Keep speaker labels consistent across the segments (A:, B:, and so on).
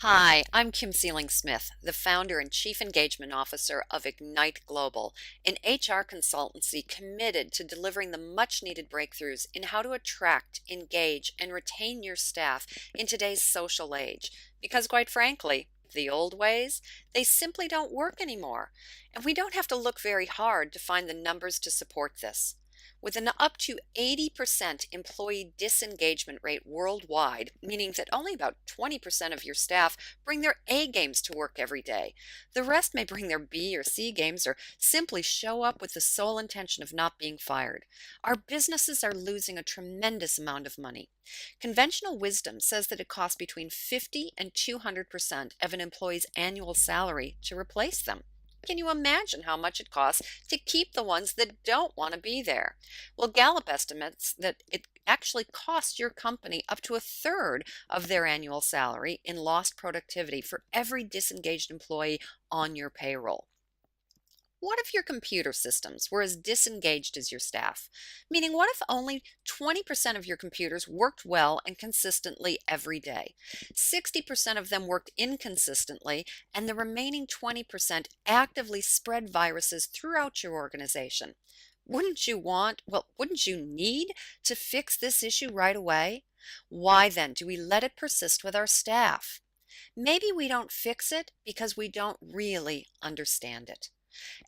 A: Hi, I'm Kim Sealing-Smith, the founder and chief engagement officer of Ignite Global, an HR consultancy committed to delivering the much-needed breakthroughs in how to attract, engage, and retain your staff in today's social age. Because quite frankly, the old ways, they simply don't work anymore. And we don't have to look very hard to find the numbers to support this. With an up to 80% employee disengagement rate worldwide, meaning that only about 20% of your staff bring their A games to work every day. The rest may bring their B or C games or simply show up with the sole intention of not being fired. Our businesses are losing a tremendous amount of money. Conventional wisdom says that it costs between 50 and 200% of an employee's annual salary to replace them. Can you imagine how much it costs to keep the ones that don't want to be there? Well, Gallup estimates that it actually costs your company up to a third of their annual salary in lost productivity for every disengaged employee on your payroll. What if your computer systems were as disengaged as your staff? Meaning, what if only 20% of your computers worked well and consistently every day? 60% of them worked inconsistently, and the remaining 20% actively spread viruses throughout your organization. Wouldn't you need to fix this issue right away? Why then do we let it persist with our staff? Maybe we don't fix it because we don't really understand it.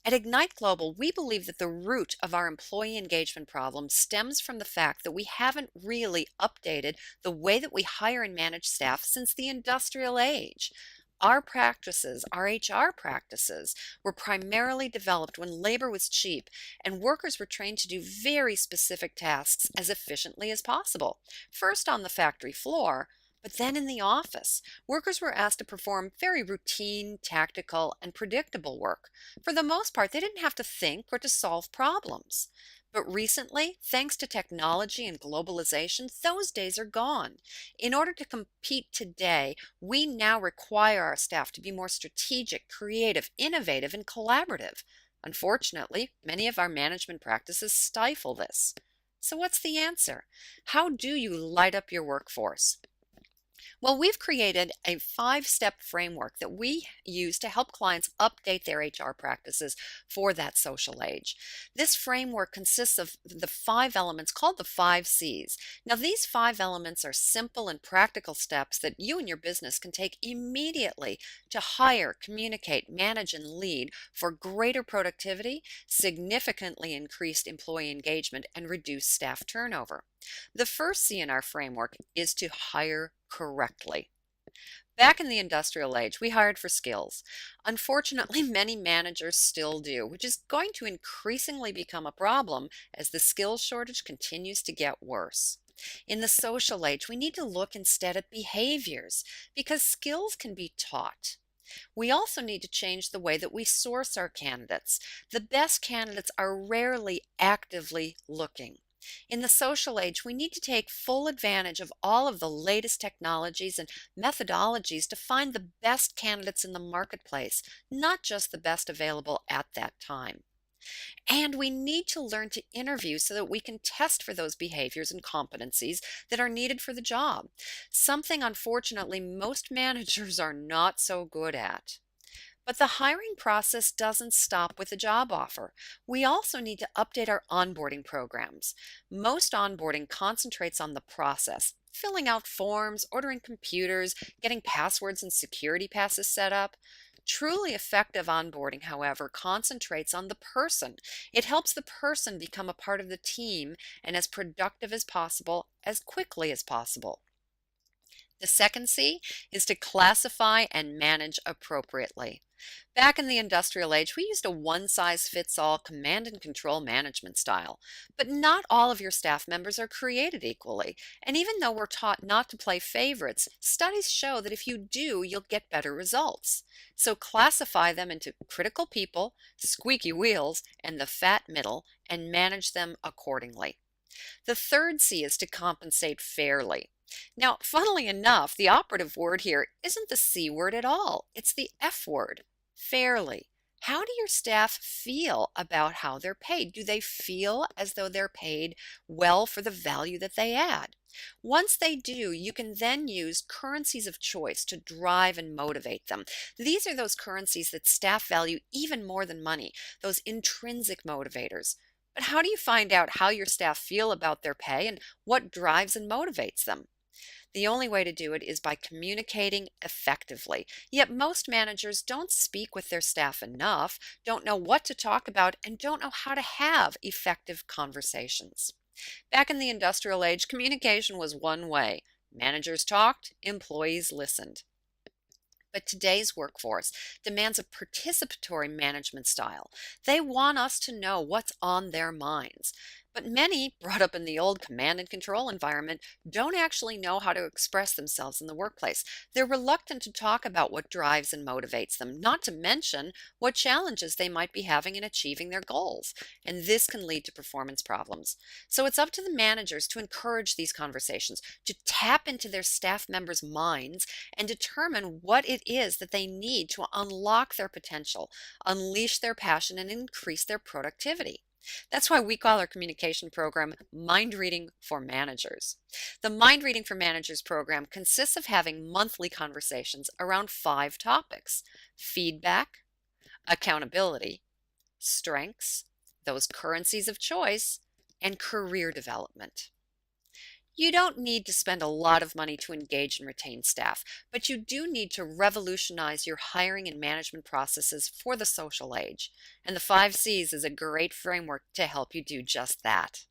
A: At Ignite Global, we believe that the root of our employee engagement problem stems from the fact that we haven't really updated the way that we hire and manage staff since the industrial age. Our HR practices, were primarily developed when labor was cheap and workers were trained to do very specific tasks as efficiently as possible. First on the factory floor, but then in the office, workers were asked to perform very routine, tactical, and predictable work. For the most part, they didn't have to think or to solve problems. But recently, thanks to technology and globalization, those days are gone. In order to compete today, we now require our staff to be more strategic, creative, innovative, and collaborative. Unfortunately, many of our management practices stifle this. So what's the answer? How do you light up your workforce? Well, we've created a five-step framework that we use to help clients update their HR practices for that social age. This framework consists of the five elements called the five C's. Now, these five elements are simple and practical steps that you and your business can take immediately to hire, communicate, manage, and lead for greater productivity, significantly increased employee engagement, and reduced staff turnover. The first C in our framework is to hire correctly. Back in the industrial age, we hired for skills. Unfortunately, many managers still do, which is going to increasingly become a problem as the skills shortage continues to get worse. In the social age, we need to look instead at behaviors because skills can be taught. We also need to change the way that we source our candidates. The best candidates are rarely actively looking. In the social age, we need to take full advantage of all of the latest technologies and methodologies to find the best candidates in the marketplace, not just the best available at that time. And we need to learn to interview so that we can test for those behaviors and competencies that are needed for the job, something unfortunately most managers are not so good at. But the hiring process doesn't stop with the job offer. We also need to update our onboarding programs. Most onboarding concentrates on the process, filling out forms, ordering computers, getting passwords and security passes set up. Truly effective onboarding, however, concentrates on the person. It helps the person become a part of the team and as productive as possible, as quickly as possible. The second C is to classify and manage appropriately. Back in the industrial age, we used a one-size-fits-all command and control management style. But not all of your staff members are created equally. And even though we're taught not to play favorites, studies show that if you do, you'll get better results. So classify them into critical people, squeaky wheels, and the fat middle, and manage them accordingly. The third C is to compensate fairly. Now, funnily enough, the operative word here isn't the C word at all. It's the F word, fairly. How do your staff feel about how they're paid? Do they feel as though they're paid well for the value that they add? Once they do, you can then use currencies of choice to drive and motivate them. These are those currencies that staff value even more than money, those intrinsic motivators. But how do you find out how your staff feel about their pay and what drives and motivates them? The only way to do it is by communicating effectively. Yet most managers don't speak with their staff enough, don't know what to talk about, and don't know how to have effective conversations. Back in the industrial age, communication was one way. Managers talked, employees listened. But today's workforce demands a participatory management style. They want us to know what's on their minds. But many, brought up in the old command and control environment, don't actually know how to express themselves in the workplace. They're reluctant to talk about what drives and motivates them, not to mention what challenges they might be having in achieving their goals. And this can lead to performance problems. So it's up to the managers to encourage these conversations, to tap into their staff members' minds and determine what it is that they need to unlock their potential, unleash their passion, and increase their productivity. That's why we call our communication program Mind Reading for Managers. The Mind Reading for Managers program consists of having monthly conversations around 5 topics: feedback, accountability, strengths, those currencies of choice, and career development. You don't need to spend a lot of money to engage and retain staff, but you do need to revolutionize your hiring and management processes for the social age. And the 5 C's is a great framework to help you do just that.